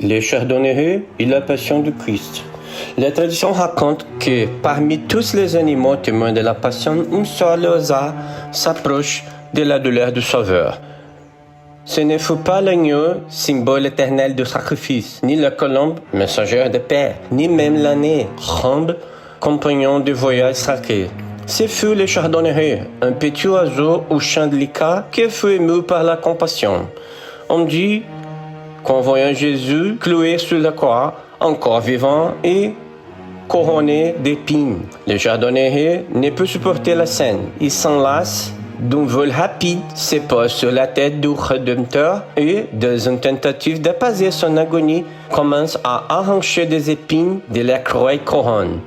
Les chardonnerets et la passion du Christ. La tradition raconte que parmi tous les animaux témoins de la passion, un seul lézard s'approche de la douleur du Sauveur. Ce ne fut pas l'agneau, symbole éternel du sacrifice, ni la colombe, messagère de paix, ni même l'âne, rambe, compagnon du voyage sacré. Ce fut le chardonneret, un petit oiseau au chant délicat qui fut ému par la compassion. On dit qu'en voyant Jésus cloué sur la croix, encore vivant et couronné d'épines, le chardonneret ne peut supporter la scène. Il s'enlace d'un vol rapide, se pose sur la tête du Rédempteur et, dans une tentative d'apaiser son agonie, commence à arracher des épines de la cruelle couronne.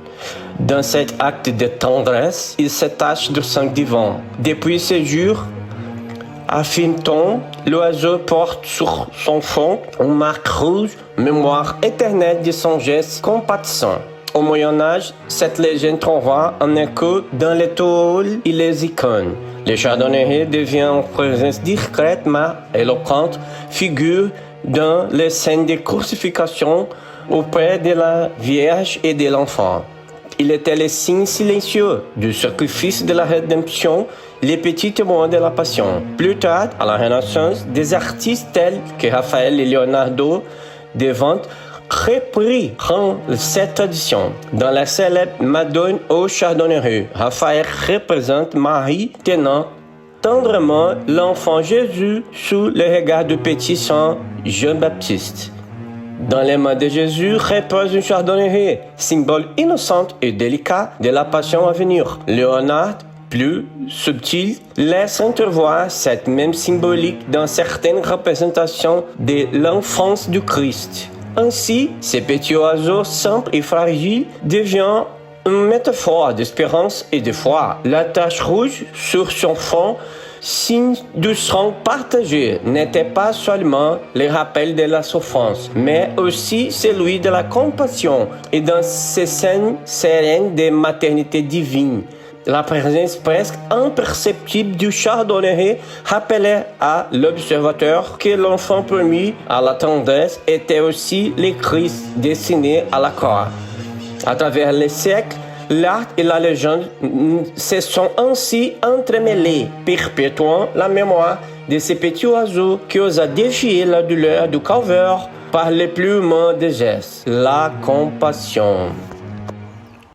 Dans cet acte de tendresse, il se tache de sang divin. Depuis ce jour, affirme-t-on, l'oiseau porte sur son front une marque rouge, mémoire éternelle de son geste compatissant. Au Moyen-Âge, cette légende trouva un écho dans les tôles et les icônes. Le chardonneret devient en présence discrète mais éloquente figure dans les scènes de crucifixion auprès de la Vierge et de l'enfant. Il était le signe silencieux du sacrifice de la rédemption, les petits témoins de la passion. Plus tard, à la Renaissance, des artistes tels que Raphaël et Leonardo da Vinci reprirent cette tradition. Dans la célèbre Madone au chardonneret, Raphaël représente Marie tenant tendrement l'enfant Jésus sous le regard du petit saint Jean-Baptiste. Dans les mains de Jésus repose un chardonneret, symbole innocent et délicat de la passion à venir. Léonard, plus subtil, laisse entrevoir cette même symbolique dans certaines représentations de l'enfance du Christ. Ainsi, ce petit oiseau simple et fragile devient une métaphore d'espérance et de foi. La tache rouge sur son front, signe du sang partagé, n'était pas seulement le rappel de la souffrance, mais aussi celui de la compassion et dans ces scènes sereines de maternité divine. La présence presque imperceptible du chardonneret rappelait à l'observateur que l'enfant promis à la tendresse était aussi le Christ destiné à la croix. À travers les siècles, l'art et la légende se sont ainsi entremêlés, perpétuant la mémoire de ce petit oiseau qui osa défier la douleur du calvaire par le plus humain des gestes, la compassion.